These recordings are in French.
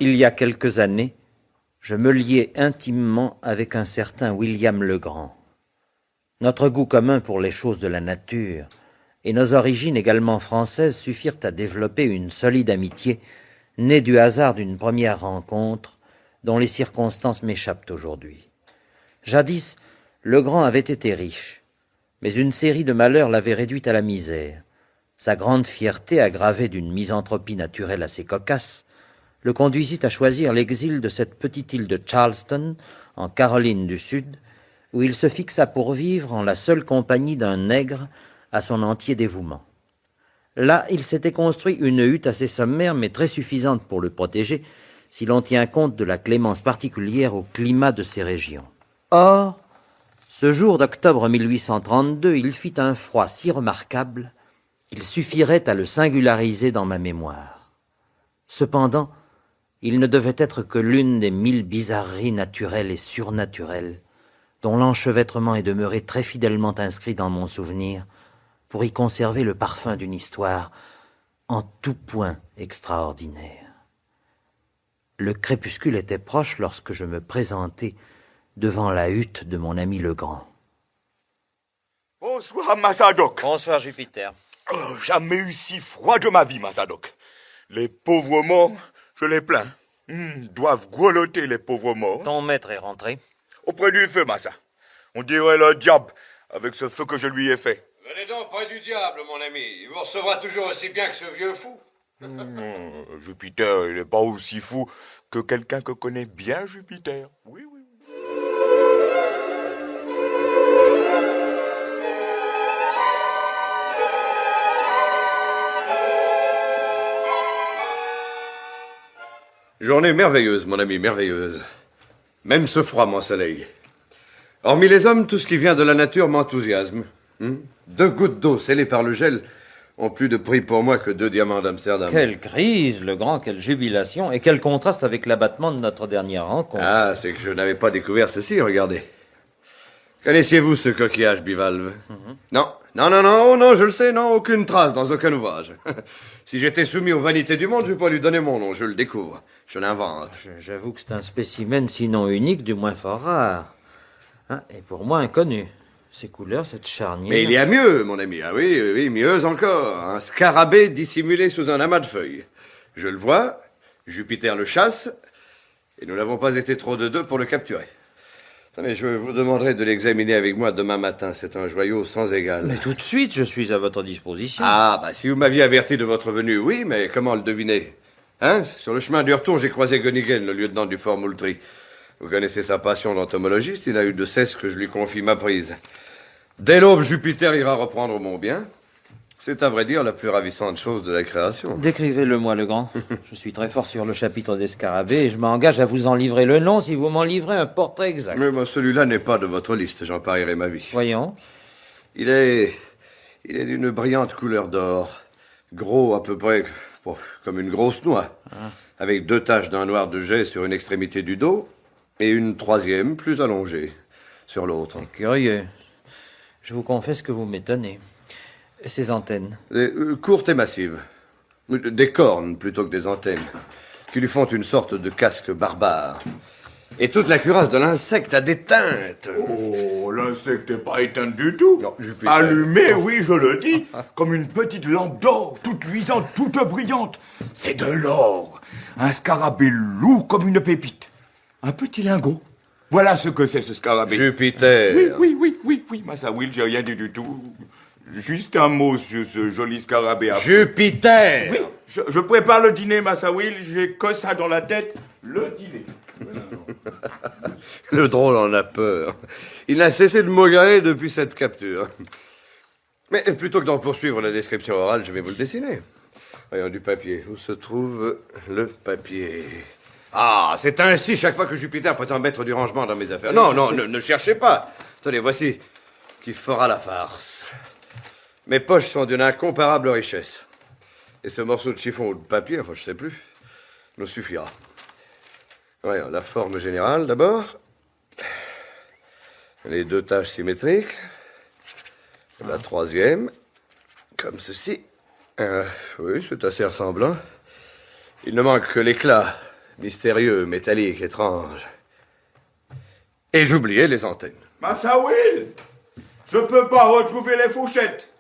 Il y a quelques années, je me liai intimement avec un certain William Legrand. Notre goût commun pour les choses de la nature et nos origines également françaises suffirent à développer une solide amitié née du hasard d'une première rencontre dont les circonstances m'échappent aujourd'hui. Jadis, Legrand avait été riche, mais une série de malheurs l'avait réduit à la misère. Sa grande fierté, aggravée d'une misanthropie naturelle assez cocasse, le conduisit à choisir l'exil de cette petite île de Charleston, en Caroline du Sud, où il se fixa pour vivre en la seule compagnie d'un nègre à son entier dévouement. Là, il s'était construit une hutte assez sommaire, mais très suffisante pour le protéger, si l'on tient compte de la clémence particulière au climat de ces régions. Or, ce jour d'octobre 1832, il fit un froid si remarquable qu'il suffirait à le singulariser dans ma mémoire. Cependant, il ne devait être que l'une des 1000 bizarreries naturelles et surnaturelles dont l'enchevêtrement est demeuré très fidèlement inscrit dans mon souvenir pour y conserver le parfum d'une histoire en tout point extraordinaire. Le crépuscule était proche lorsque je me présentai devant la hutte de mon ami Legrand. Bonsoir, Massadoc. Bonsoir, Jupiter. Oh, jamais eu si froid de ma vie, Massadoc. Les pauvres morts, je les plains. Doivent grelotter, les pauvres morts. Ton maître est rentré. Auprès du feu, Massa. On dirait le diable, avec ce feu que je lui ai fait. Venez donc près du diable, mon ami. Il vous recevra toujours aussi bien que ce vieux fou. Jupiter, il n'est pas aussi fou que quelqu'un que connaît bien Jupiter. Oui, oui. Journée merveilleuse, mon ami, merveilleuse. Même ce froid m'ensoleille. Hormis les hommes, tout ce qui vient de la nature m'enthousiasme. 2 gouttes d'eau scellées par le gel ont plus de prix pour moi que 2 diamants d'Amsterdam. Quelle crise, Legrand, quelle jubilation, et quel contraste avec l'abattement de notre dernière rencontre. Ah, c'est que je n'avais pas découvert ceci, regardez. Connaissiez-vous ce coquillage bivalve? Non, je le sais, non, aucune trace dans aucun ouvrage. Si j'étais soumis aux vanités du monde, je ne vais pas lui donner mon nom, je le découvre, je l'invente. J'avoue que c'est un spécimen sinon unique, du moins fort rare. Et pour moi inconnu. Ces couleurs, cette charnière... Mais il y a mieux, mon ami, ah oui, mieux encore. Un scarabée dissimulé sous un amas de feuilles. Je le vois, Jupiter le chasse, et nous n'avons pas été trop de deux pour le capturer. Attendez, je vous demanderai de l'examiner avec moi demain matin. C'est un joyau sans égal. Mais tout de suite, je suis à votre disposition. Ah, si vous m'aviez averti de votre venue, oui, mais comment le deviner? Sur le chemin du retour, j'ai croisé Gunnigan, le lieutenant du Fort Moultrie. Vous connaissez sa passion d'entomologiste, il n'a eu de cesse que je lui confie ma prise. Dès l'aube, Jupiter ira reprendre mon bien. C'est à vrai dire la plus ravissante chose de la création. Décrivez-le-moi, Legrand. Je suis très fort sur le chapitre des scarabées et je m'engage à vous en livrer le nom si vous m'en livrez un portrait exact. Mais celui-là n'est pas de votre liste, j'en parierai ma vie. Voyons. Il est d'une brillante couleur d'or, gros à peu près comme une grosse noix, avec 2 taches d'un noir de jais sur une extrémité du dos et une 3e plus allongée sur l'autre. Curieux. Je vous confesse que vous m'étonnez. Ces antennes. Courtes et massives. Des cornes plutôt que des antennes, qui lui font une sorte de casque barbare. Et toute la cuirasse de l'insecte a des teintes. Oh, l'insecte n'est pas éteint du tout. Non, Jupiter. Allumé, oui, je le dis, comme une petite lampe d'or, toute luisante, toute brillante. C'est de l'or. Un scarabée lourd comme une pépite. Un petit lingot. Voilà ce que c'est, ce scarabée. Jupiter. Oui, Massa Will, j'ai rien dit du tout. Juste un mot sur ce joli scarabée. Jupiter. Oui, je prépare le dîner, Massa Will, j'ai que ça dans la tête. Le dîner. Le drôle en a peur. Il n'a cessé de m'augurer depuis cette capture. Mais plutôt que d'en poursuivre la description orale, je vais vous le dessiner. Voyons du papier. Où se trouve le papier? Ah, c'est ainsi chaque fois que Jupiter prétend mettre du rangement dans mes affaires. Non, ne cherchez pas. Tenez, voici qui fera la farce. Mes poches sont d'une incomparable richesse. Et ce morceau de chiffon ou de papier, enfin je sais plus, nous suffira. Voyons, la forme générale d'abord. Les 2 taches symétriques. La 3e, comme ceci. Oui, c'est assez ressemblant. Il ne manque que l'éclat Mystérieux, métallique, étrange. Et j'oubliais les antennes. Massa Will, je peux pas retrouver les fourchettes.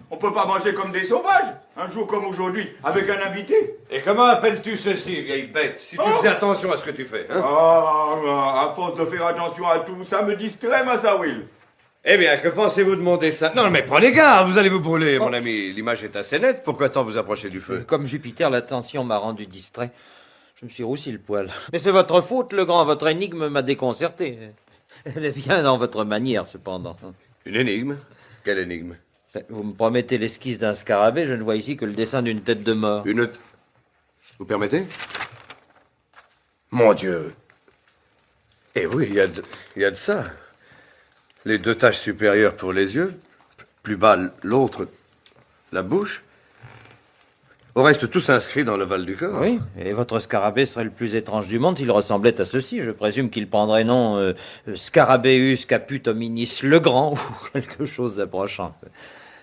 On peut pas manger comme des sauvages, un jour comme aujourd'hui, avec un invité. Et comment appelles-tu ceci, vieille bête, si tu faisais attention à ce que tu fais, hein? Ah, à force de faire attention à tout, ça me distrait, Massa Will. Eh bien, que pensez-vous de mon dessin? Non, mais prenez garde, vous allez vous brûler, mon ami. L'image est assez nette, pourquoi tant vous approchez du feu? Comme Jupiter, l'attention m'a rendu distrait. Je me suis roussi le poil. Mais c'est votre faute, le grand. Votre énigme m'a déconcerté. Elle est bien dans votre manière, cependant. Une énigme? Quelle énigme? Vous me promettez l'esquisse d'un scarabée, je ne vois ici que le dessin d'une tête de mort. Vous permettez? Mon Dieu! Eh oui, il y a de ça. Les deux taches supérieures pour les yeux, plus bas l'autre, la bouche. Au reste, tout s'inscrit dans l'ovale du corps. Oui, et votre scarabée serait le plus étrange du monde s'il ressemblait à ceci. Je présume qu'il prendrait nom Scarabeus caput hominis le Grand, ou quelque chose d'approchant.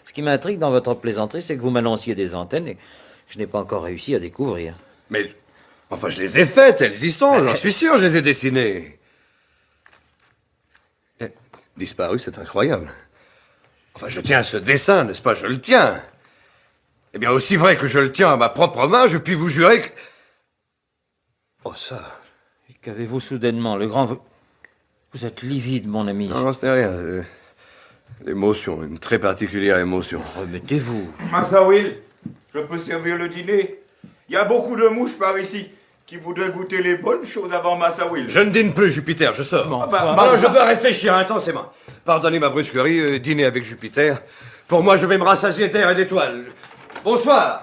Ce qui m'intrigue dans votre plaisanterie, c'est que vous m'annonciez des antennes et que je n'ai pas encore réussi à découvrir. Mais, enfin, je les ai faites, elles y sont, j'en suis sûr, je les ai dessinées. Disparu, c'est incroyable. Enfin, je tiens ce dessin, n'est-ce pas? Je le tiens. Eh bien, aussi vrai que je le tiens à ma propre main, je puis vous jurer que... Oh, ça... Et qu'avez-vous soudainement, le grand... Vous êtes livide, mon ami. Non, ce n'est rien. L'émotion, une très particulière émotion. Remettez-vous. Massa Will, je peux servir le dîner. Il y a beaucoup de mouches par ici qui voudraient goûter les bonnes choses avant Massa Will. Je ne dîne plus, Jupiter, je sors. Bon, Non, je peux réfléchir intensément. Pardonnez ma brusquerie, dîner avec Jupiter. Pour moi, je vais me rassasier d'air et d'étoiles. Bonsoir.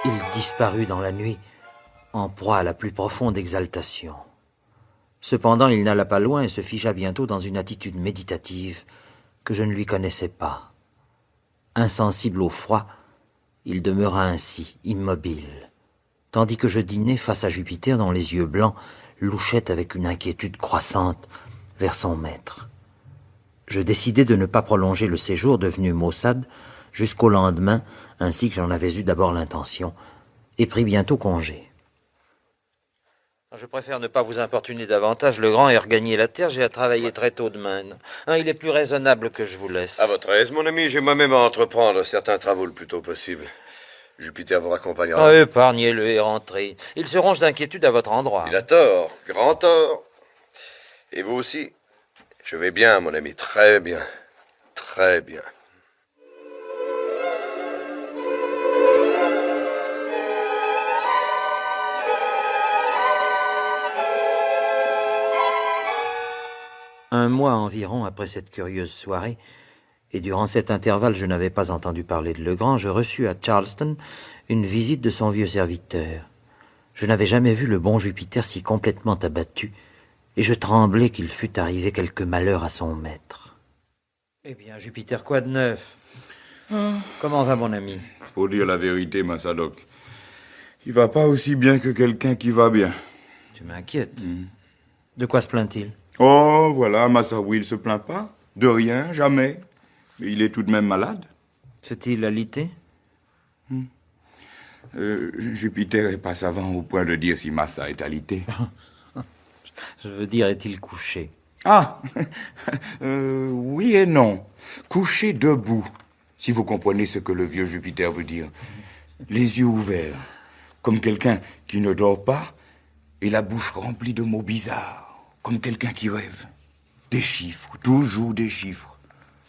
Il disparut dans la nuit, en proie à la plus profonde exaltation. Cependant, il n'alla pas loin et se figea bientôt dans une attitude méditative que je ne lui connaissais pas. Insensible au froid, il demeura ainsi, immobile, tandis que je dînais face à Jupiter dont les yeux blancs louchaient avec une inquiétude croissante vers son maître. Je décidai de ne pas prolonger le séjour devenu maussade jusqu'au lendemain, ainsi que j'en avais eu d'abord l'intention, et pris bientôt congé. Je préfère ne pas vous importuner davantage, le grand, et regagner la terre. J'ai à travailler très tôt demain. Il est plus raisonnable que je vous laisse. À votre aise, mon ami, j'ai moi-même à entreprendre certains travaux le plus tôt possible. Jupiter vous raccompagnera. Épargnez-le et rentrez. Il se ronge d'inquiétude à votre endroit. Il a tort, grand tort. Et vous aussi? Je vais bien, mon ami, très bien. Très bien. Un mois environ après cette curieuse soirée, et durant cet intervalle je n'avais pas entendu parler de Legrand, je reçus à Charleston une visite de son vieux serviteur. Je n'avais jamais vu le bon Jupiter si complètement abattu, et je tremblais qu'il fût arrivé quelque malheur à son maître. Eh bien, Jupiter, quoi de neuf? Comment va, mon ami? Pour dire la vérité, Massadoc, il va pas aussi bien que quelqu'un qui va bien. Tu m'inquiètes. De quoi se plaint-il? Oh, voilà, Massa Will se plaint pas. De rien, jamais. Mais il est tout de même malade. C'est-il alité? Jupiter est pas savant au point de dire si Massa est alité. Je veux dire, est-il couché? Ah, oui et non. Couché debout, si vous comprenez ce que le vieux Jupiter veut dire. Les yeux ouverts, comme quelqu'un qui ne dort pas, et la bouche remplie de mots bizarres, comme quelqu'un qui rêve. Des chiffres, toujours des chiffres.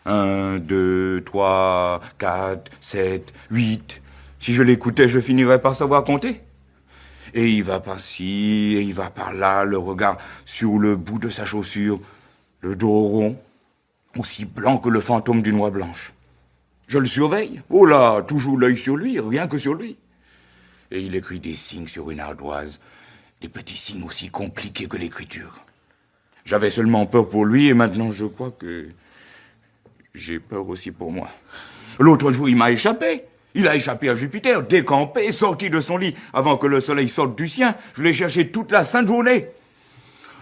1, 2, 3, 4, 7, 8. Si je l'écoutais, je finirais par savoir compter. Et il va par-ci, et il va par-là, le regard sur le bout de sa chaussure, le dos rond, aussi blanc que le fantôme d'une oie blanche. Je le surveille. Oh là, toujours l'œil sur lui, rien que sur lui. Et il écrit des signes sur une ardoise, des petits signes aussi compliqués que l'écriture. J'avais seulement peur pour lui, et maintenant je crois que j'ai peur aussi pour moi. L'autre jour, il m'a échappé. Il a échappé à Jupiter, décampé, sorti de son lit avant que le soleil sorte du sien. Je l'ai cherché toute la sainte journée.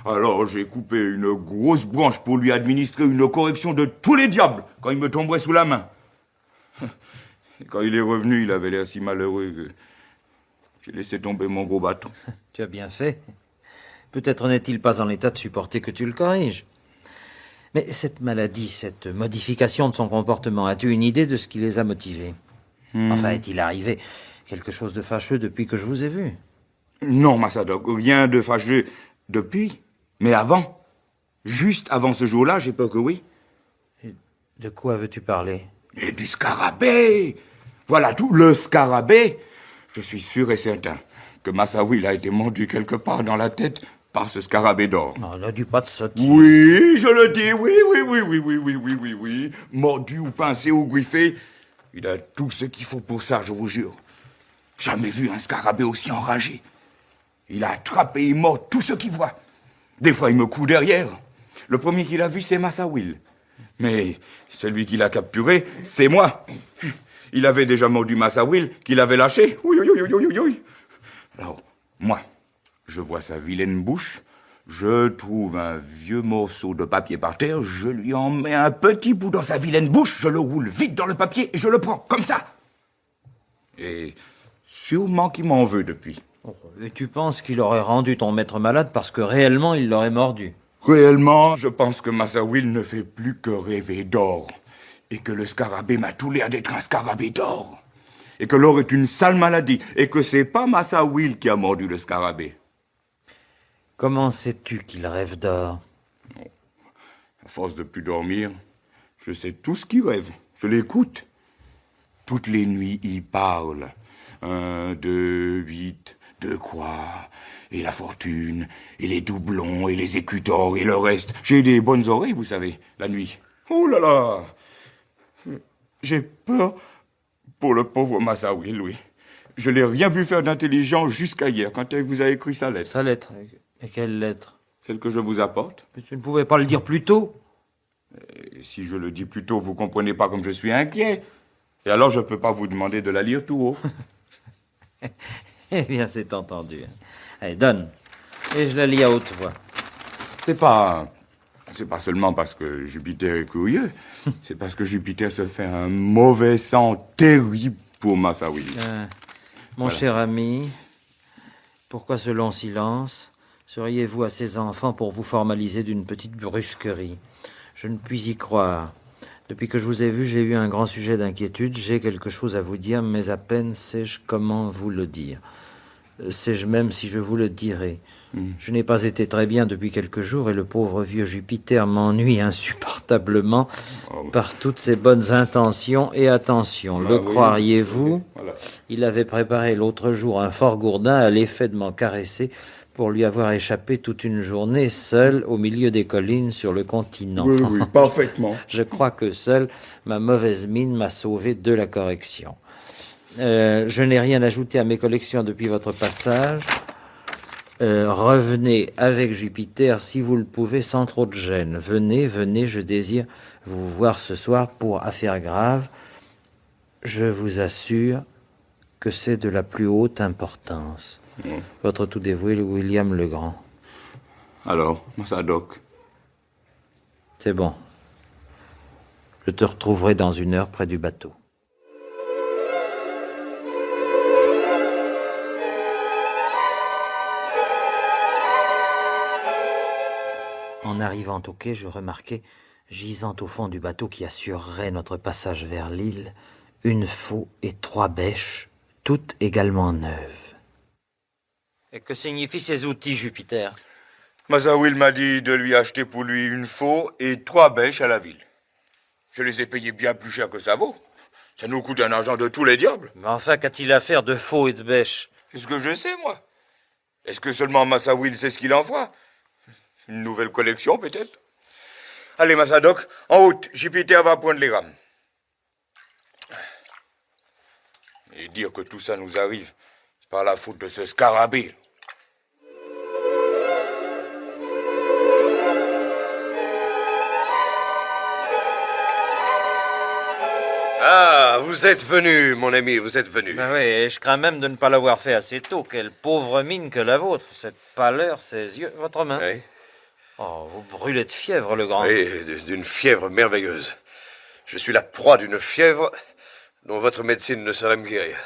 Alors j'ai coupé une grosse branche pour lui administrer une correction de tous les diables quand il me tomberait sous la main. Et quand il est revenu, il avait l'air si malheureux que j'ai laissé tomber mon gros bâton. Tu as bien fait. Peut-être n'est-il pas en état de supporter que tu le corriges. Mais cette maladie, cette modification de son comportement, as-tu une idée de ce qui les a motivés? Enfin, est-il arrivé quelque chose de fâcheux depuis que je vous ai vu? Non, Massadoc, rien de fâcheux depuis, mais avant. Juste avant ce jour-là, j'ai peur que oui. De quoi veux-tu parler? Et du scarabée. Voilà tout, le scarabée. Je suis sûr et certain que Massa Will a été mordu quelque part dans la tête par ce scarabée d'or. Non, ne dis pas de sottise. Oui, je le dis, oui. Mordu ou pincé ou griffé, il a tout ce qu'il faut pour ça, je vous jure. Jamais vu un scarabée aussi enragé. Il a attrapé et mord tout ce qu'il voit. Des fois, il me coud derrière. Le premier qu'il a vu, c'est Massa Will. Mais celui qu'il a capturé, c'est moi. Il avait déjà mordu Massa Will, qu'il avait lâché. Oui. Alors, moi, je vois sa vilaine bouche, je trouve un vieux morceau de papier par terre, je lui en mets un petit bout dans sa vilaine bouche, je le roule vite dans le papier et je le prends, comme ça. Et sûrement qu'il m'en veut depuis. Oh, et tu penses qu'il aurait rendu ton maître malade parce que réellement il l'aurait mordu? Réellement, je pense que Massa Will ne fait plus que rêver d'or. Et que le scarabée m'a tout l'air d'être un scarabée d'or. Et que l'or est une sale maladie. Et que c'est pas Massa Will qui a mordu le scarabée. Comment sais-tu qu'il rêve d'or? À force de plus dormir, je sais tout ce qu'il rêve. Je l'écoute. Toutes les nuits, il parle. 1, 2, 8, de quoi? Et la fortune, et les doublons, et les écus d'or, et le reste. J'ai des bonnes oreilles, vous savez, la nuit. Oh là là! J'ai peur pour le pauvre Massa Will, oui. Je l'ai rien vu faire d'intelligent jusqu'à hier, quand elle vous a écrit sa lettre. Sa lettre? Et quelle lettre? Celle que je vous apporte. Mais tu ne pouvais pas le dire plus tôt? Et si je le dis plus tôt, vous comprenez pas comme je suis inquiet. Et alors, je peux pas vous demander de la lire tout haut. Eh bien, c'est entendu. Allez, donne. Et je la lis à haute voix. C'est pas seulement parce que Jupiter est curieux. C'est parce que Jupiter se fait un mauvais sang terrible pour Massa Will. Mon cher ami, pourquoi ce long silence? Seriez-vous assez enfant pour vous formaliser d'une petite brusquerie? Je ne puis y croire. Depuis que je vous ai vu, j'ai eu un grand sujet d'inquiétude. J'ai quelque chose à vous dire, mais à peine sais-je comment vous le dire. Sais-je même si je vous le dirai. Je n'ai pas été très bien depuis quelques jours et le pauvre vieux Jupiter m'ennuie insupportablement par toutes ses bonnes intentions et attentions. Le croiriez-vous? Voilà. Il avait préparé l'autre jour un fort gourdin à l'effet de m'en caresser pour lui avoir échappé toute une journée seul au milieu des collines sur le continent. Oui, parfaitement. Je crois que seule ma mauvaise mine m'a sauvé de la correction. Je n'ai rien ajouté à mes collections depuis votre passage. Revenez avec Jupiter si vous le pouvez sans trop de gêne. Venez, je désire vous voir ce soir pour affaire grave. Je vous assure que c'est de la plus haute importance. Votre tout dévoué, William le Grand. Alors, Massadoc. C'est bon. Je te retrouverai dans 1 heure près du bateau. En arrivant au quai, je remarquai, gisant au fond du bateau qui assurerait notre passage vers l'île, une faux et 3 bêches, toutes également neuves. Et que signifient ces outils, Jupiter? Massa Will m'a dit de lui acheter pour lui une faux et 3 bêches à la ville. Je les ai payés bien plus cher que ça vaut. Ça nous coûte un argent de tous les diables. Mais enfin, qu'a-t-il à faire de faux et de bêches? Qu'est-ce que je sais, moi? Est-ce que seulement Massa Will sait ce qu'il envoie? Une nouvelle collection, peut-être? Allez, Massadoc, en route. Jupiter va prendre les rames. Et dire que tout ça nous arrive par la faute de ce scarabée. Ah, vous êtes venu, mon ami, vous êtes venu. Ben oui, et je crains même de ne pas l'avoir fait assez tôt. Quelle pauvre mine que la vôtre. Cette pâleur, ces yeux, votre main. Oui. Oh, vous brûlez de fièvre, le grand. Oui, d'une fièvre merveilleuse. Je suis la proie d'une fièvre dont votre médecine ne saurait me guérir.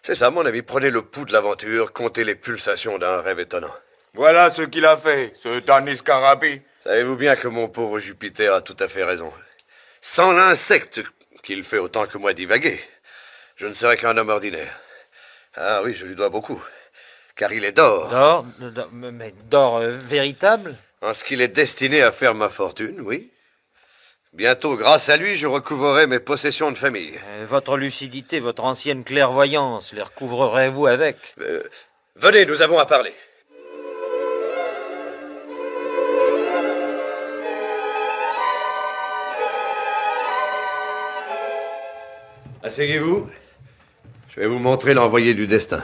C'est ça, à mon avis. Prenez le pouls de l'aventure, comptez les pulsations d'un rêve étonnant. Voilà ce qu'il a fait, ce damné scarabée. Savez-vous bien que mon pauvre Jupiter a tout à fait raison. Sans l'insecte qu'il fait autant que moi divaguer, je ne serais qu'un homme ordinaire. Ah oui, je lui dois beaucoup, car il est d'or. Mais d'or véritable? En ce qu'il est destiné à faire ma fortune, oui. Bientôt, grâce à lui, je recouvrerai mes possessions de famille. Votre lucidité, votre ancienne clairvoyance, les recouvrerait-vous avec? Venez, nous avons à parler. Asseyez-vous. Je vais vous montrer l'envoyé du destin.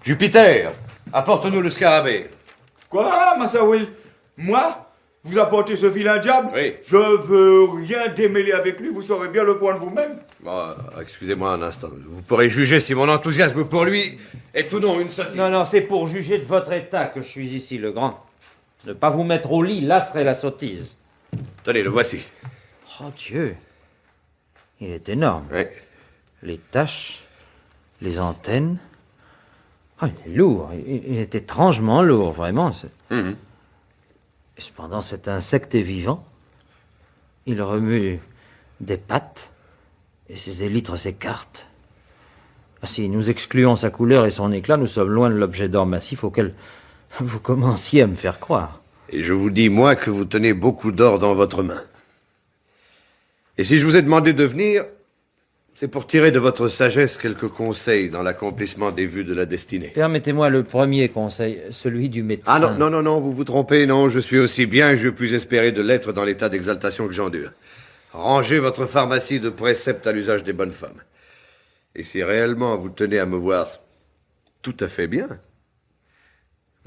Jupiter, apporte-nous le scarabée. Quoi, Massa Will? Moi? Vous apportez ce vilain diable? Oui. Je veux rien démêler avec lui, vous saurez bien le point de vous-même. Bon, excusez-moi un instant. Vous pourrez juger si mon enthousiasme pour lui est ou non une sottise. Non, c'est pour juger de votre état que je suis ici, le grand. Ne pas vous mettre au lit, là serait la sottise. Tenez, le voici. Oh Dieu, il est énorme. Oui. Les taches, les antennes. Oh, il est lourd, il est étrangement lourd, vraiment. Et cependant, cet insecte est vivant. Il remue des pattes, et ses élytres s'écartent. Si nous excluons sa couleur et son éclat, nous sommes loin de l'objet d'or massif auquel vous commenciez à me faire croire. Et je vous dis, moi, que vous tenez beaucoup d'or dans votre main. Et si je vous ai demandé de venir, c'est pour tirer de votre sagesse quelques conseils dans l'accomplissement des vues de la destinée. Permettez-moi le premier conseil, celui du médecin. Ah non, vous vous trompez, non, je suis aussi bien et je puis espérer de l'être dans l'état d'exaltation que j'endure. Rangez votre pharmacie de préceptes à l'usage des bonnes femmes. Et si réellement vous tenez à me voir tout à fait bien,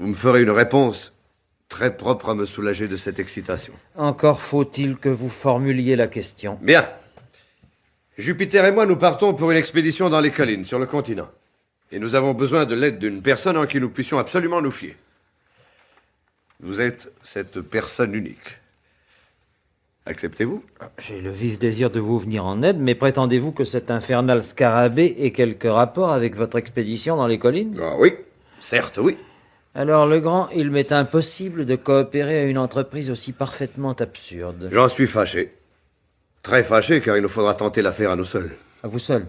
vous me ferez une réponse très propre à me soulager de cette excitation. Encore faut-il que vous formuliez la question. Bien. Jupiter et moi, nous partons pour une expédition dans les collines, sur le continent. Et nous avons besoin de l'aide d'une personne en qui nous puissions absolument nous fier. Vous êtes cette personne unique. Acceptez-vous? J'ai le vif désir de vous venir en aide, mais prétendez-vous que cet infernal scarabée ait quelque rapport avec votre expédition dans les collines? Ah oui, certes, oui. Alors, le grand, il m'est impossible de coopérer à une entreprise aussi parfaitement absurde. J'en suis fâché. Très fâché, car il nous faudra tenter l'affaire à nous seuls. À vous seul.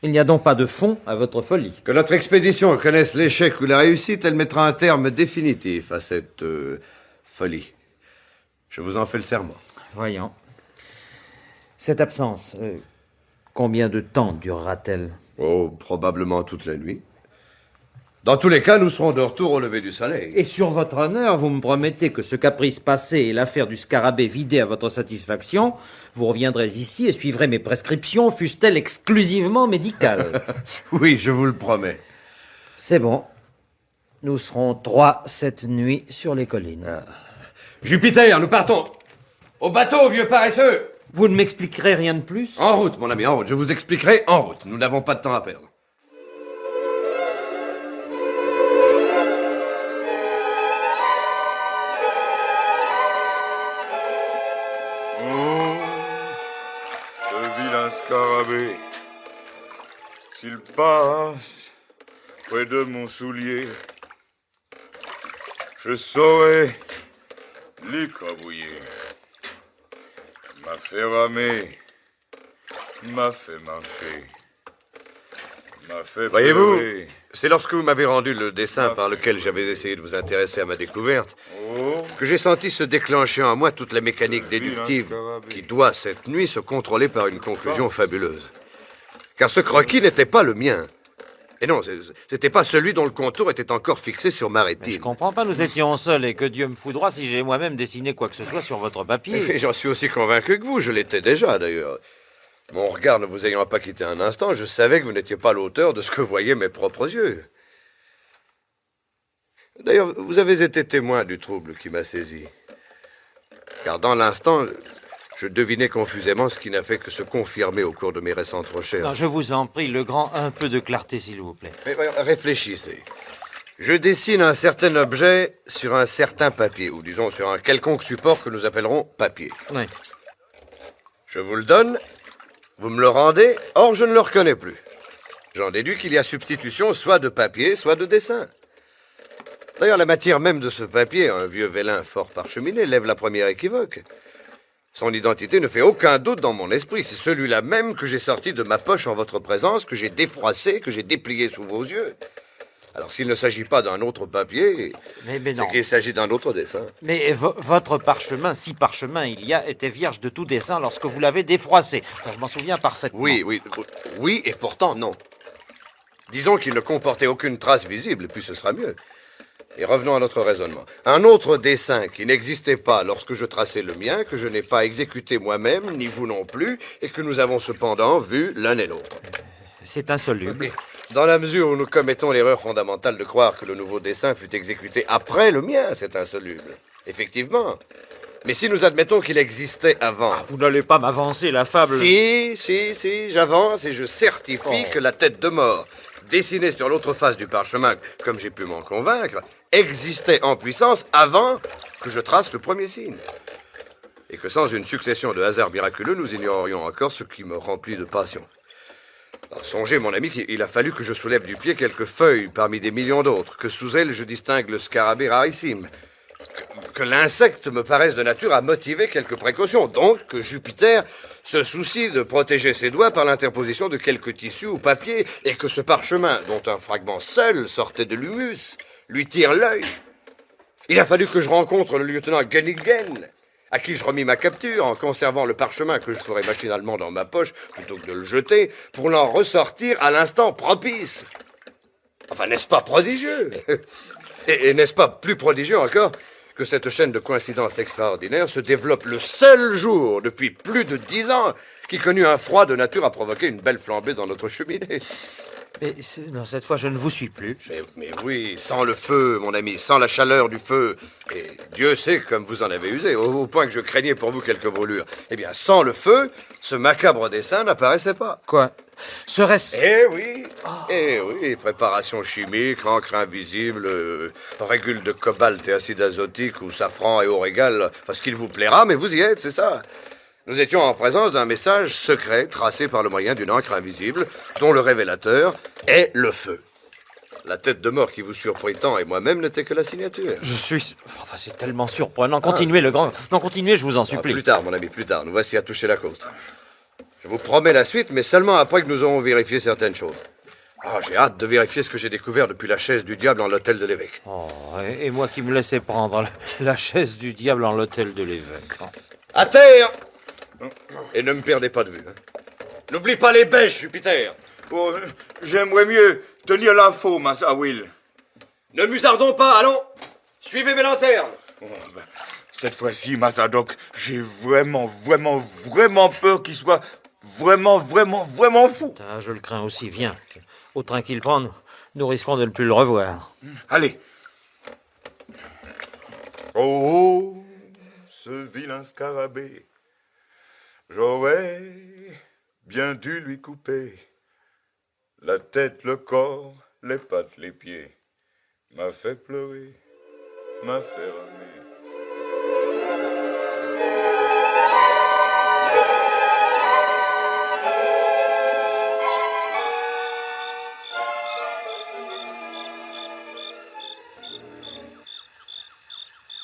Il n'y a donc pas de fond à votre folie. Que notre expédition connaisse l'échec ou la réussite, elle mettra un terme définitif à cette folie. Je vous en fais le serment. Voyons. Cette absence, combien de temps durera-t-elle? Oh, probablement toute la nuit. Dans tous les cas, nous serons de retour au lever du soleil. Et sur votre honneur, vous me promettez que ce caprice passé et l'affaire du scarabée vidée à votre satisfaction, vous reviendrez ici et suivrez mes prescriptions, fussent-elles exclusivement médicales. Oui, je vous le promets. C'est bon. Nous serons 3 cette nuit sur les collines. Jupiter, nous partons. Au bateau, vieux paresseux. Vous ne m'expliquerez rien de plus? En route, mon ami, en route. Je vous expliquerai en route. Nous n'avons pas de temps à perdre. Scarabée, s'il passe près de mon soulier, je saurai l'écrabouiller. M'a fait ramer, m'a fait marcher, m'a fait Voyez-vous, pleurer. c'est lorsque vous m'avez rendu le dessin par lequel j'avais essayé de vous intéresser à ma découverte Oh, que j'ai senti se déclencher en moi toute la mécanique déductive qui doit, cette nuit, se contrôler par une conclusion fabuleuse. Car ce croquis n'était pas le mien. Et non, c'était pas celui dont le contour était encore fixé sur ma Mais je rétine. comprends pas, nous étions seuls et que Dieu me foudroie si j'ai moi-même dessiné quoi que ce soit sur votre papier. Et j'en suis aussi convaincu que vous, je l'étais déjà d'ailleurs. Mon regard ne vous ayant pas quitté un instant, je savais que vous n'étiez pas l'auteur de ce que voyaient mes propres yeux. D'ailleurs, vous avez été témoin du trouble qui m'a saisi. Car dans l'instant, je devinais confusément ce qui n'a fait que se confirmer au cours de mes récentes recherches. Non, je vous en prie, le grand, un peu de clarté, s'il vous plaît. Mais réfléchissez. Je dessine un certain objet sur un certain papier, ou disons sur un quelconque support que nous appellerons papier. Oui. Je vous le donne, vous me le rendez, or je ne le reconnais plus. J'en déduis qu'il y a substitution soit de papier, soit de dessin. D'ailleurs, la matière même de ce papier, un vieux vélin fort parcheminé, lève la première équivoque. Son identité ne fait aucun doute dans mon esprit. C'est celui-là même que j'ai sorti de ma poche en votre présence, que j'ai défroissé, que j'ai déplié sous vos yeux. Alors, s'il ne s'agit pas d'un autre papier, Mais c'est non. qu'il s'agit d'un autre dessin. Mais votre parchemin, si parchemin il y a, était vierge de tout dessin lorsque vous l'avez défroissé. Enfin, je m'en souviens parfaitement. Oui, et pourtant non. Disons qu'il ne comportait aucune trace visible, puis ce sera mieux. Et revenons à notre raisonnement. Un autre dessin qui n'existait pas lorsque je traçais le mien, que je n'ai pas exécuté moi-même, ni vous non plus, et que nous avons cependant vu l'un et l'autre. C'est insoluble. Dans la mesure où nous commettons l'erreur fondamentale de croire que le nouveau dessin fut exécuté après le mien, c'est insoluble. Effectivement. Mais si nous admettons qu'il existait avant... Vous n'allez pas m'avancer la fable. Si, j'avance et je certifie que la tête de mort, dessinée sur l'autre face du parchemin, comme j'ai pu m'en convaincre, existait en puissance avant que je trace le premier signe. Et que sans une succession de hasards miraculeux, nous ignorerions encore ce qui me remplit de passion. Alors, songez, mon ami, qu'il a fallu que je soulève du pied quelques feuilles parmi des millions d'autres, que sous elles je distingue le scarabée rarissime, que l'insecte me paraisse de nature à motiver quelques précautions, donc que Jupiter se soucie de protéger ses doigts par l'interposition de quelques tissus ou papiers, et que ce parchemin, dont un fragment seul sortait de l'humus, lui tire l'œil. Il a fallu que je rencontre le lieutenant Gunningen, à qui je remis ma capture en conservant le parchemin que je ferais machinalement dans ma poche plutôt que de le jeter, pour l'en ressortir à l'instant propice. Enfin, n'est-ce pas prodigieux? Et n'est-ce pas plus prodigieux encore que cette chaîne de coïncidences extraordinaires se développe le seul jour depuis plus de 10 ans qui connut un froid de nature à provoquer une belle flambée dans notre cheminée. Mais non, cette fois, je ne vous suis plus. Mais oui, sans le feu, mon ami, sans la chaleur du feu. Et Dieu sait comme vous en avez usé, au point que je craignais pour vous quelques brûlures. Eh bien, sans le feu, ce macabre dessin n'apparaissait pas. Quoi? Serait-ce... Eh oui, préparation chimique, encre invisible, régule de cobalt et acide azotique ou safran et eau régale, enfin ce qu'il vous plaira, mais vous y êtes, c'est ça. Nous étions en présence d'un message secret tracé par le moyen d'une encre invisible, dont le révélateur est le feu. La tête de mort qui vous surprit tant et moi-même n'était que la signature. Je suis... Enfin, c'est tellement surprenant. Continuez, le grand... Non, continuez, je vous en supplie. Plus tard, mon ami, plus tard. Nous voici à toucher la côte. Je vous promets la suite, mais seulement après que nous aurons vérifié certaines choses. J'ai hâte de vérifier ce que j'ai découvert depuis la chaise du diable en l'hôtel de l'évêque. Et moi qui me laissais prendre la chaise du diable en l'hôtel de l'évêque. À terre! Et ne me perdez pas de vue. N'oublie pas les bêches, Jupiter. Oh, j'aimerais mieux tenir l'info, Massa Will. Ne musardons pas, allons. Suivez mes lanternes. Cette fois-ci, Massadoc, j'ai vraiment peur qu'il soit vraiment fou. Je le crains aussi, viens. Au train qu'il prend, nous risquons de ne plus le revoir. Allez. Oh, ce vilain scarabée. J'aurais bien dû lui couper la tête, le corps, les pattes, les pieds. M'a fait pleurer, m'a fait râler.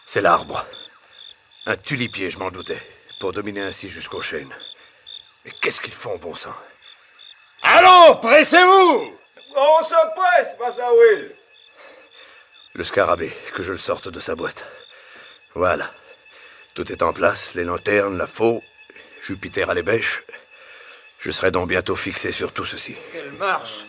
C'est l'arbre. Un tulipier, je m'en doutais, pour dominer ainsi jusqu'aux chênes. Mais qu'est-ce qu'ils font, bon sang? Allons, pressez-vous! On se presse, Massa Will. Le scarabée, que je le sorte de sa boîte. Voilà. Tout est en place, les lanternes, la faux, Jupiter à l'ébèche. Je serai donc bientôt fixé sur tout ceci. Quelle marche!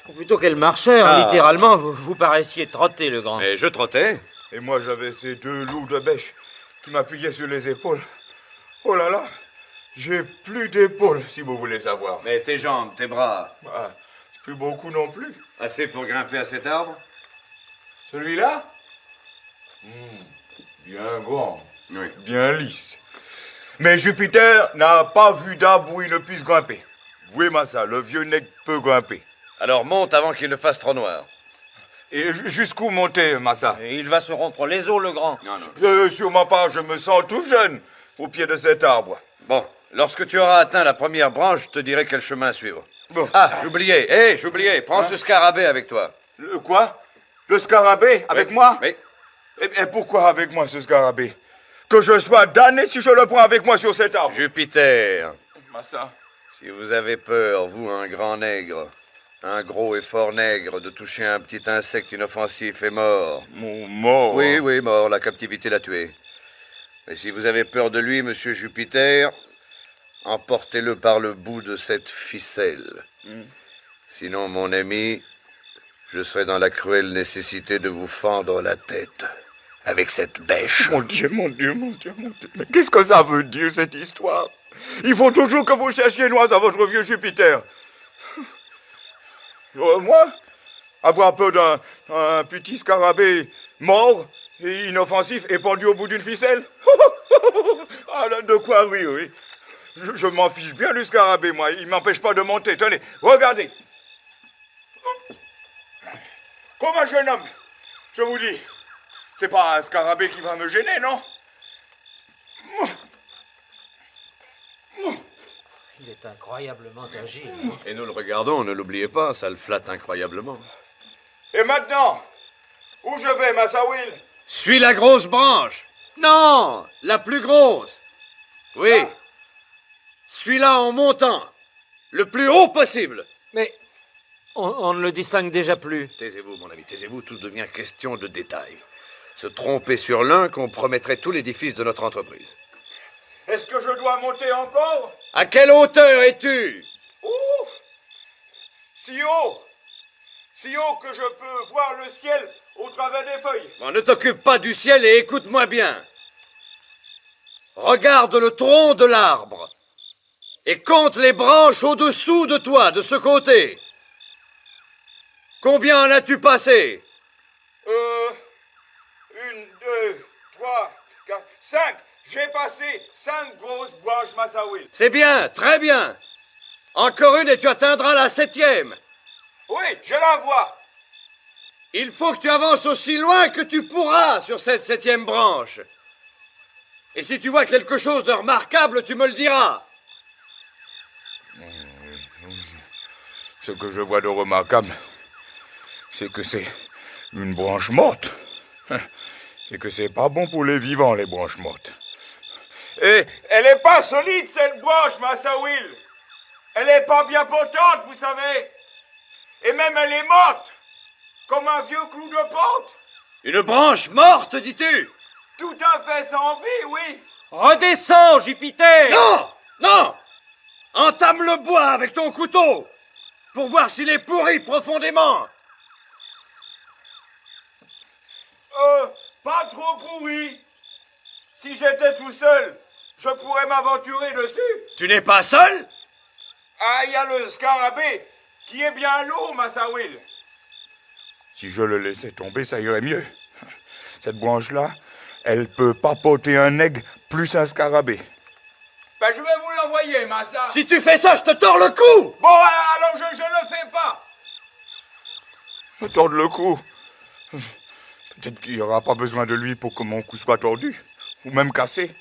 Ou plutôt quelle marcheur, littéralement, vous paraissiez trotter, le grand. Et je trottais. Et moi, j'avais ces deux loups de bêche qui m'appuyaient sur les épaules. Oh là là, j'ai plus d'épaules, si vous voulez savoir. Mais tes jambes, tes bras, Plus beaucoup non plus. assez pour grimper à cet arbre? Celui-là Bien grand, Oui. bien lisse. Mais Jupiter n'a pas vu d'arbre où il ne puisse grimper. Vouez-moi ça, le vieux nègre peut grimper. Alors monte avant qu'il ne fasse trop noir. Et jusqu'où monter, Massa? Et il va se rompre les os, le grand. Sûrement pas, je me sens tout jeune au pied de cet arbre. Bon, lorsque tu auras atteint la première branche, je te dirai quel chemin suivre. Bon. Ah, j'oubliais. Prends ce scarabée avec toi. Quoi? Le scarabée? Avec moi? Oui. Et pourquoi avec moi, ce scarabée? Que je sois damné si je le prends avec moi sur cet arbre. Jupiter, Massa. si vous avez peur, vous, un grand nègre, un gros et fort nègre, de toucher un petit insecte inoffensif et mort. Mort. Oui, mort, la captivité l'a tué. Mais si vous avez peur de lui, monsieur Jupiter, emportez-le par le bout de cette ficelle. Sinon, mon ami, je serai dans la cruelle nécessité de vous fendre la tête avec cette bêche. Mon Dieu. Mais qu'est-ce que ça veut dire, cette histoire? Il faut toujours que vous cherchiez noise à votre vieux Jupiter. Moi? Avoir peur d'un petit scarabée mort et inoffensif et pendu au bout d'une ficelle? Ah, de quoi rire, oui. Je m'en fiche bien du scarabée, moi. Il m'empêche pas de monter. Tenez, regardez. Comme un jeune homme, je vous dis. C'est pas un scarabée qui va me gêner, non? Il est incroyablement agile. Et nous le regardons, ne l'oubliez pas, ça le flatte incroyablement. Et maintenant, où je vais, Massa Will? Suis la grosse branche. Non, la plus grosse. Oui. Suis-la en montant. Le plus haut possible. Mais on ne le distingue déjà plus. Taisez-vous, mon ami, taisez-vous, tout devient question de détails. Se tromper sur l'un compromettrait tout l'édifice de notre entreprise. Est-ce que je dois monter encore? À quelle hauteur es-tu? Ouf! Si haut! Si haut que je peux voir le ciel au travers des feuilles. Bon, ne t'occupe pas du ciel et écoute-moi bien. Regarde le tronc de l'arbre et compte les branches au-dessous de toi, de ce côté. Combien en as-tu passé? 1, 2, 3, 4, 5. J'ai passé 5 grosses branches, Massa Will. C'est bien, très bien. Encore une et tu atteindras la 7e. Oui, je la vois. Il faut que tu avances aussi loin que tu pourras sur cette 7e branche. Et si tu vois quelque chose de remarquable, tu me le diras. Ce que je vois de remarquable, c'est que c'est une branche morte. Et que c'est pas bon pour les vivants, les branches mortes. Et elle est pas solide, cette branche, Massa Will. Elle est pas bien potente, vous savez. Et même elle est morte, comme un vieux clou de porte. Une branche morte, dis-tu? Tout à fait sans vie, oui. Redescends, Jupiter! Non! Entame le bois avec ton couteau pour voir s'il est pourri profondément. Pas trop pourri. Si j'étais tout seul, je pourrais m'aventurer dessus. Tu n'es pas seul? Ah, il y a le scarabée qui est bien lourd, Massa Will. Si je le laissais tomber, ça irait mieux. Cette branche-là, elle peut pas porter un aigle plus un scarabée. Ben, je vais vous l'envoyer, Massa. Si tu fais ça, je te tords le cou! Bon, alors je le fais pas. Me tordre le cou. Peut-être qu'il n'y aura pas besoin de lui pour que mon cou soit tordu. Ou même cassé.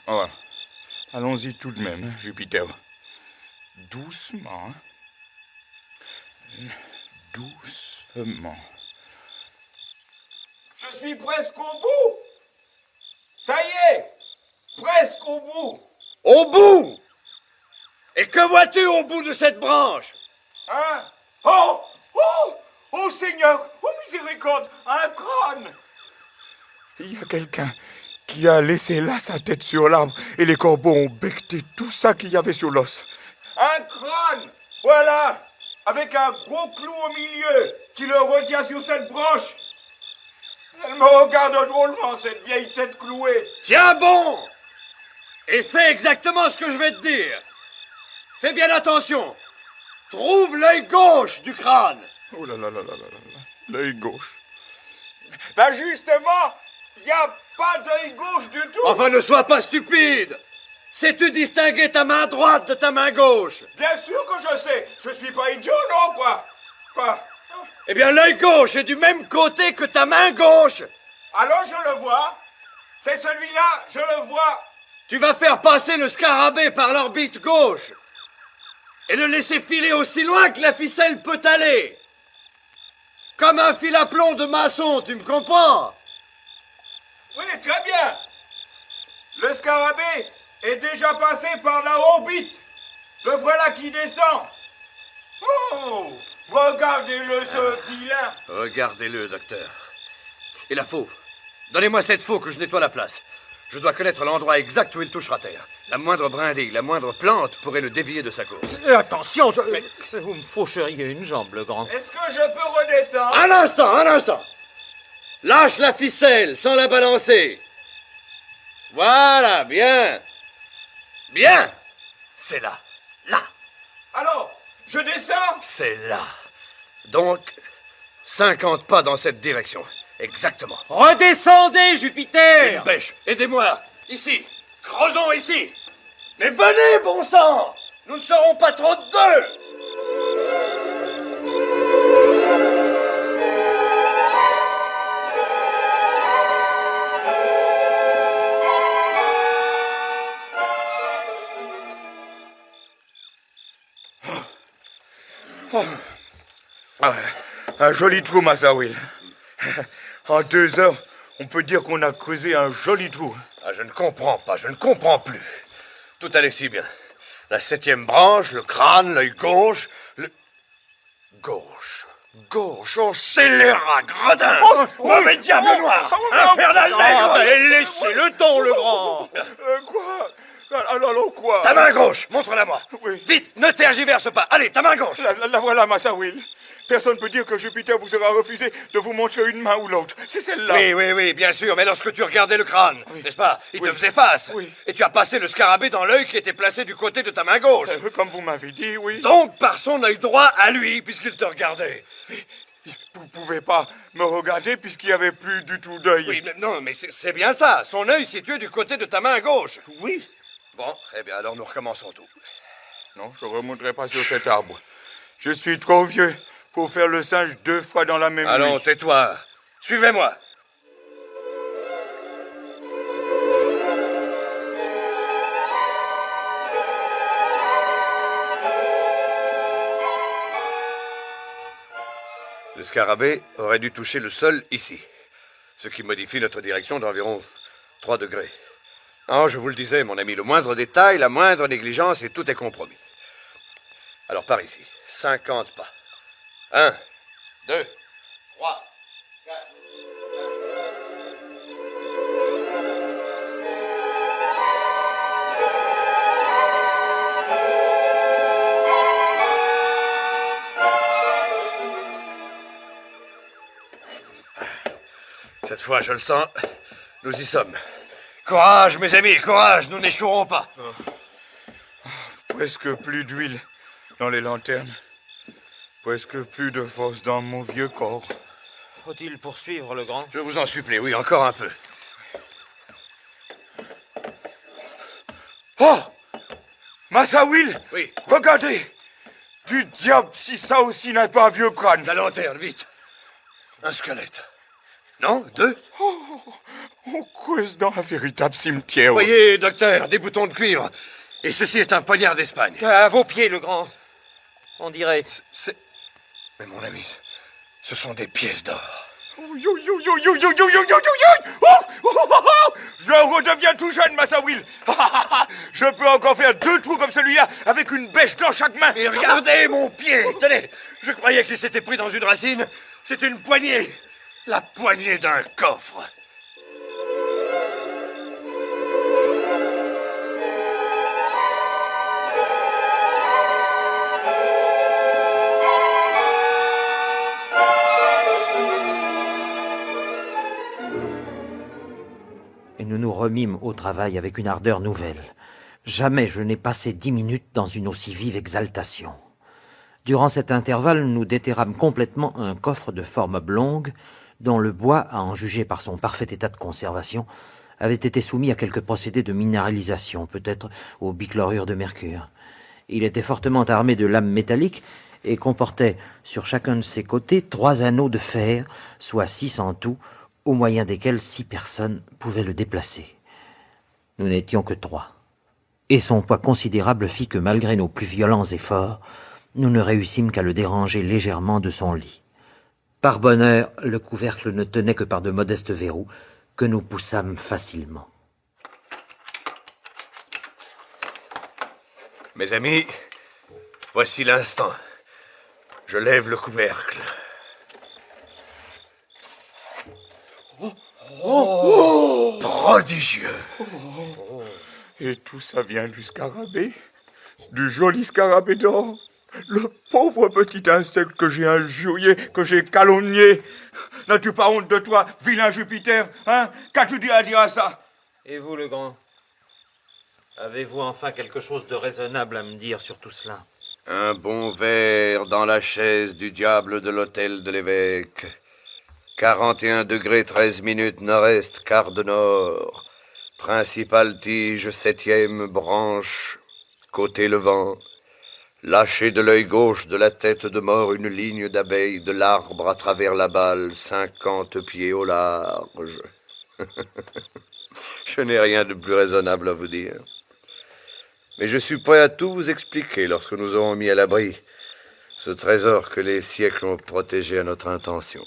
Voilà. Allons-y tout de même, hein, Jupiter. Doucement. Doucement. Je suis presque au bout. Ça y est. Presque au bout. Au bout! Et que vois-tu au bout de cette branche? Hein? Oh! Oh! Oh Seigneur! Oh miséricorde! Un crâne! Il y a quelqu'un qui a laissé là sa tête sur l'arbre et les corbeaux ont becqueté tout ça qu'il y avait sur l'os. Un crâne! Voilà! Avec un gros clou au milieu qui le retient sur cette branche. Elle me regarde drôlement, cette vieille tête clouée. Tiens bon! Et fais exactement ce que je vais te dire. Fais bien attention. Trouve l'œil gauche du crâne. Oh là là là là là là, l'œil gauche. Ben justement, il n'y a pas d'œil gauche du tout. Enfin, ne sois pas stupide. Sais-tu distinguer ta main droite de ta main gauche? Bien sûr que je sais. Je suis pas idiot, non, quoi. Quoi? Eh bien, l'œil gauche est du même côté que ta main gauche. Alors je le vois. C'est celui-là, je le vois. Tu vas faire passer le scarabée par l'orbite gauche et le laisser filer aussi loin que la ficelle peut aller. Comme un fil à plomb de maçon, tu me comprends? Oui, très bien. Le scarabée est déjà passé par la orbite. Le voilà qui descend. Oh, regardez-le, ce vilain. Regardez-le, docteur. Et la faux. Donnez-moi cette faux que je nettoie la place. Je dois connaître l'endroit exact où il touchera terre. La moindre brindille, la moindre plante pourrait le dévier de sa course. Attention, vous me faucheriez une jambe, le grand. Est-ce que je peux redescendre? Un instant, un instant. Lâche la ficelle sans la balancer. Voilà, bien. Bien. C'est là. Là. Alors, je descends? C'est là. Donc, 50 pas dans cette direction. Exactement. Redescendez, Jupiter! Une bêche, aidez-moi. Ici. Creusons ici. Mais venez, bon sang. Nous ne serons pas trop de deux. Un joli trou, Massa Will. En 2 heures, on peut dire qu'on a creusé un joli trou. Ah, je ne comprends pas, je ne comprends plus. Tout allait si bien. La 7e branche, le crâne, l'œil gauche, le... Gauche. Oh, scélérat, gredin! Mauvais diable noir! Infernal nègre! Laissez le temps, le grand! Quoi? Alors quoi? Ta main gauche, montre-la-moi. Oui. Vite, ne tergiverse pas. Allez, ta main gauche. La voilà, Massa Will. Personne ne peut dire que Jupiter vous aura refusé de vous montrer une main ou l'autre. C'est celle-là. Oui, bien sûr, mais lorsque tu regardais le crâne, n'est-ce pas? Il te faisait face. Oui. Et tu as passé le scarabée dans l'œil qui était placé du côté de ta main gauche. Comme vous m'avez dit, oui. Donc, par son œil droit à lui, puisqu'il te regardait. Vous pouvez pas me regarder puisqu'il n'y avait plus du tout d'œil. Oui, mais non, mais c'est bien ça. Son œil situé du côté de ta main gauche. Oui. Bon, eh bien, alors nous recommençons tout. Non, je ne remonterai pas sur cet arbre. Je suis trop vieux pour faire le singe 2 fois dans la même Allons, nuit. tais-toi. Suivez-moi. Le scarabée aurait dû toucher le sol ici, ce qui modifie notre direction d'environ 3 degrés. Non, je vous le disais, mon ami, le moindre détail, la moindre négligence et tout est compromis. Alors par ici, 50 pas. 1, 2, 3, 4. Cette fois, je le sens, nous y sommes. Courage, mes amis, courage, nous n'échouerons pas. Presque plus d'huile dans les lanternes. Presque plus de force dans mon vieux corps. Faut-il poursuivre, le grand? Je vous en supplie, oui, encore un peu. Oh! Massa Will! Oui. Regardez! Du diable si ça aussi n'est pas un vieux crâne! La lanterne, vite. Un squelette. Non, 2. On creuse dans un véritable cimetière. Voyez, docteur, des boutons de cuivre. Et ceci est un poignard d'Espagne. À vos pieds, le grand. On dirait. C'est... Mais mon ami, ce sont des pièces d'or. Je redeviens tout jeune, Massa Will. Je peux encore faire 2 trous comme celui-là avec une bêche dans chaque main. Et regardez mon pied. Tenez, je croyais qu'il s'était pris dans une racine. C'est une poignée. La poignée d'un coffre. Et nous nous remîmes au travail avec une ardeur nouvelle. Jamais je n'ai passé 10 minutes dans une aussi vive exaltation. Durant cet intervalle, nous déterrâmes complètement un coffre de forme oblongue, dont le bois, à en juger par son parfait état de conservation, avait été soumis à quelques procédés de minéralisation, peut-être au bichlorure de mercure. Il était fortement armé de lames métalliques, et comportait sur chacun de ses côtés 3 anneaux de fer, soit 6 en tout, au moyen desquels 6 personnes pouvaient le déplacer. Nous n'étions que 3. Et son poids considérable fit que, malgré nos plus violents efforts, nous ne réussîmes qu'à le déranger légèrement de son lit. Par bonheur, le couvercle ne tenait que par de modestes verrous que nous poussâmes facilement. Mes amis, voici l'instant. Je lève le couvercle. Prodigieux! Et tout ça vient du scarabée? Du joli scarabée d'or? Le pauvre petit insecte que j'ai injurié, que j'ai calomnié. N'as-tu pas honte de toi, vilain Jupiter, hein? Qu'as-tu dit à dire à ça? Et vous, le grand? Avez-vous enfin quelque chose de raisonnable à me dire sur tout cela? Un bon verre dans la chaise du diable de l'hôtel de l'évêque. 41 degrés 13 minutes nord-est, quart de nord. Principale tige, 7e branche, côté levant. Lâchez de l'œil gauche de la tête de mort une ligne d'abeilles de l'arbre à travers la balle, 50 pieds au large. Je n'ai rien de plus raisonnable à vous dire. Mais je suis prêt à tout vous expliquer lorsque nous aurons mis à l'abri ce trésor que les siècles ont protégé à notre intention.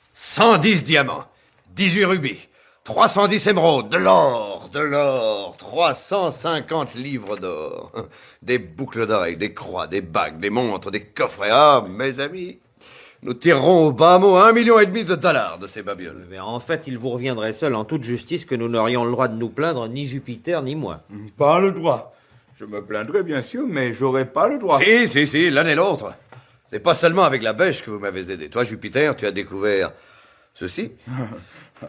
« 110 diamants, 18 rubis, 310 émeraudes, de l'or, 350 livres d'or, des boucles d'oreilles, des croix, des bagues, des montres, des coffrets. Ah, mes amis, nous tirerons au bas mot $1,5 million de dollars de ces babioles. » Mais en fait, il vous reviendrait seul en toute justice que nous n'aurions le droit de nous plaindre, ni Jupiter, ni moi. Pas le droit. Je me plaindrais bien sûr, mais j'aurais pas le droit. Si, l'un et l'autre. C'est pas seulement avec la bêche que vous m'avez aidé. Toi, Jupiter, tu as découvert ceci.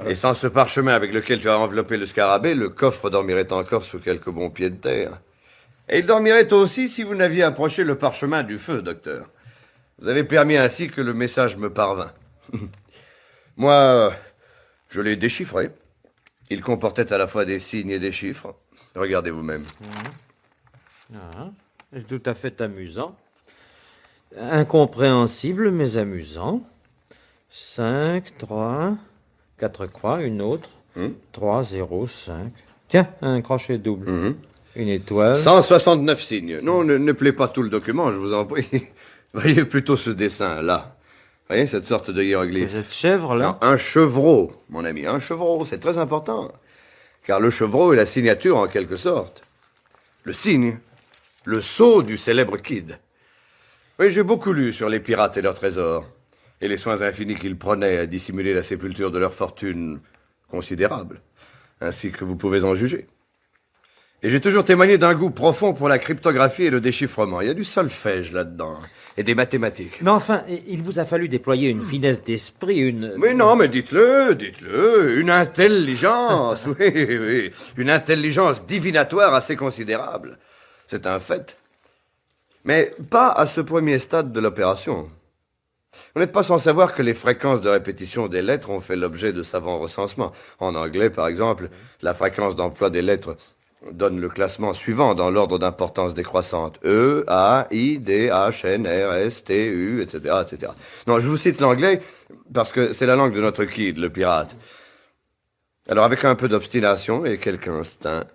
Et sans ce parchemin avec lequel tu as enveloppé le scarabée, le coffre dormirait encore sous quelques bons pieds de terre. Et il dormirait aussi si vous n'aviez approché le parchemin du feu, docteur. Vous avez permis ainsi que le message me parvint. Moi, je l'ai déchiffré. Il comportait à la fois des signes et des chiffres. Regardez vous-même. C'est tout à fait amusant. Incompréhensible, mais amusant. 5, 3, 4 croix, une autre. 3, 0, 5. Tiens, un crochet double. Une étoile. 169 signes. Non, ne plaît pas tout le document, je vous en prie. Voyez plutôt ce dessin, là. Voyez cette sorte de hiéroglyphe. Cette chèvre, là? Non, un chevreau, mon ami, un chevreau, c'est très important. Car le chevreau est la signature, en quelque sorte. Le signe, le sceau du célèbre Kidd. Oui, j'ai beaucoup lu sur les pirates et leurs trésors, et les soins infinis qu'ils prenaient à dissimuler la sépulture de leur fortune considérable, ainsi que vous pouvez en juger. Et j'ai toujours témoigné d'un goût profond pour la cryptographie et le déchiffrement. Il y a du solfège là-dedans, et des mathématiques. Mais enfin, il vous a fallu déployer une finesse d'esprit, une... Mais non, mais dites-le, une intelligence, oui, une intelligence divinatoire assez considérable. C'est un fait. Mais pas à ce premier stade de l'opération. Vous n'êtes pas sans savoir que les fréquences de répétition des lettres ont fait l'objet de savants recensements. En anglais, par exemple, la fréquence d'emploi des lettres donne le classement suivant dans l'ordre d'importance décroissante. E, A, I, D, H, N, R, S, T, U, etc., etc. Non, je vous cite l'anglais parce que c'est la langue de notre Kidd, le pirate. Alors, avec un peu d'obstination et quelque instinct,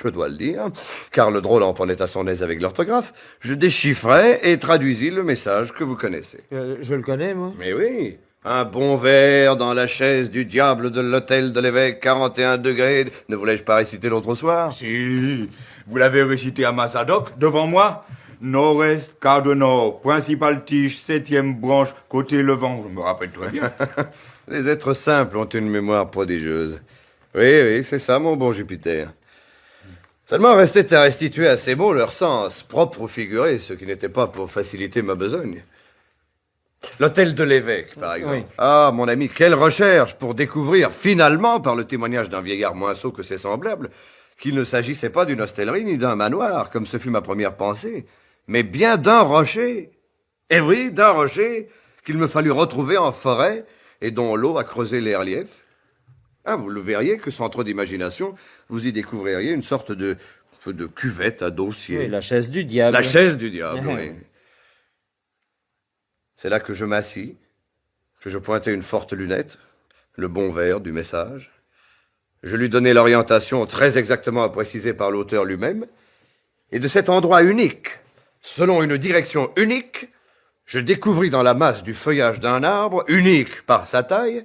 je dois le dire, car le drôle en prenait à son aise avec l'orthographe, je déchiffrai et traduisis le message que vous connaissez. Je le connais, moi. Mais oui, un bon verre dans la chaise du diable de l'hôtel de l'évêque, 41 degrés. Ne voulais-je pas réciter l'autre soir? Si, vous l'avez récité à Massadoc, devant moi. Nord-est, quart de nord, principale tige, 7e branche, côté levant, je me rappelle très bien. Les êtres simples ont une mémoire prodigieuse. Oui, c'est ça, mon bon Jupiter. Seulement restait à restituer à ces mots leur sens, propre ou figuré, ce qui n'était pas pour faciliter ma besogne. L'hôtel de l'évêque, par exemple. Oui. Ah, mon ami, quelle recherche pour découvrir, finalement, par le témoignage d'un vieillard moins sot que ses semblables, qu'il ne s'agissait pas d'une hostellerie ni d'un manoir, comme ce fut ma première pensée, mais bien d'un rocher. Eh oui, d'un rocher qu'il me fallut retrouver en forêt et dont l'eau a creusé les reliefs. Ah, vous le verriez que sans trop d'imagination, vous y découvririez une sorte de cuvette à dossier. Oui, la chaise du diable. La chaise du diable, oui. C'est là que je m'assis, que je pointai une forte lunette, le bon vers du message. Je lui donnai l'orientation très exactement précisée par l'auteur lui-même, et de cet endroit unique, selon une direction unique, je découvris dans la masse du feuillage d'un arbre, unique par sa taille,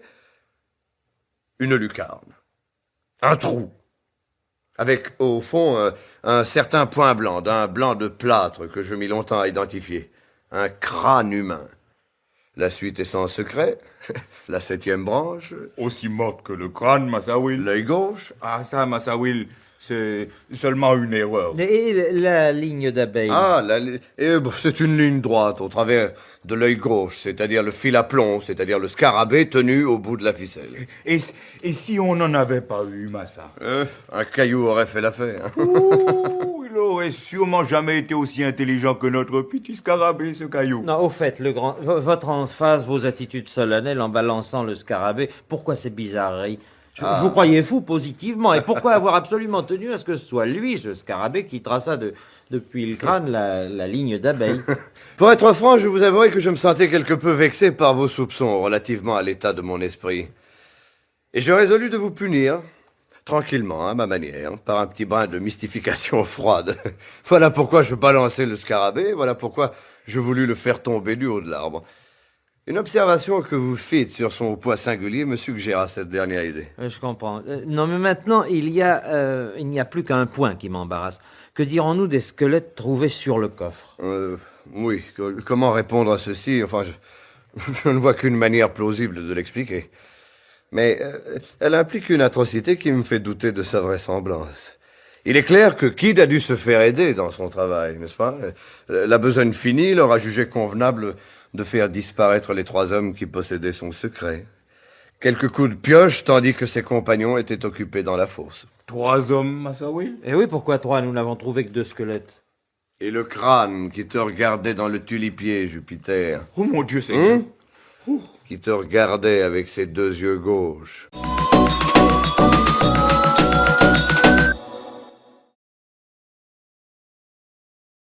une lucarne, un trou, avec au fond un certain point blanc, d'un blanc de plâtre que je mis longtemps à identifier, un crâne humain. La suite est sans secret, la 7e branche, Aussi morte que le crâne, Massa Will. l'œil gauche. Ah, ça, Massa Will, c'est seulement une erreur. Et la ligne d'abeille. Ah, c'est une ligne droite au travers de l'œil gauche, c'est-à-dire le fil à plomb, c'est-à-dire le scarabée tenu au bout de la ficelle. Et si on n'en avait pas eu, Massa? Un caillou aurait fait l'affaire. Ouh, il aurait sûrement jamais été aussi intelligent que notre petit scarabée, ce caillou. Non, au fait, le grand, votre emphase, vos attitudes solennelles en balançant le scarabée, pourquoi ces bizarreries? Vous croyez fou positivement, et pourquoi avoir absolument tenu à ce que ce soit lui, ce scarabée, qui traça depuis le crâne la ligne d'abeille? Pour être franc, je vous avouerai que je me sentais quelque peu vexé par vos soupçons relativement à l'état de mon esprit. Et je résolus de vous punir, tranquillement, à ma manière, par un petit brin de mystification froide. Voilà pourquoi je balançai le scarabée, voilà pourquoi je voulus le faire tomber du haut de l'arbre. Une observation que vous fîtes sur son poids singulier me suggéra cette dernière idée. Je comprends. Non, mais maintenant, il n'y a plus qu'un point qui m'embarrasse. Que dirons-nous des squelettes trouvés sur le coffre? Oui, comment répondre à ceci? Enfin, je ne vois qu'une manière plausible de l'expliquer. Mais elle implique une atrocité qui me fait douter de sa vraisemblance. Il est clair que Kidd a dû se faire aider dans son travail, n'est-ce pas? La besogne finie, il aura jugé convenable de faire disparaître les 3 hommes qui possédaient son secret. Quelques coups de pioche, tandis que ses compagnons étaient occupés dans la fosse. 3 hommes, Massa Will? Eh oui, pourquoi 3? Nous n'avons trouvé que 2 squelettes. Et le crâne qui te regardait dans le tulipier, Jupiter. Oh mon Dieu, Seigneur. Qui te regardait avec ses 2 yeux gauches.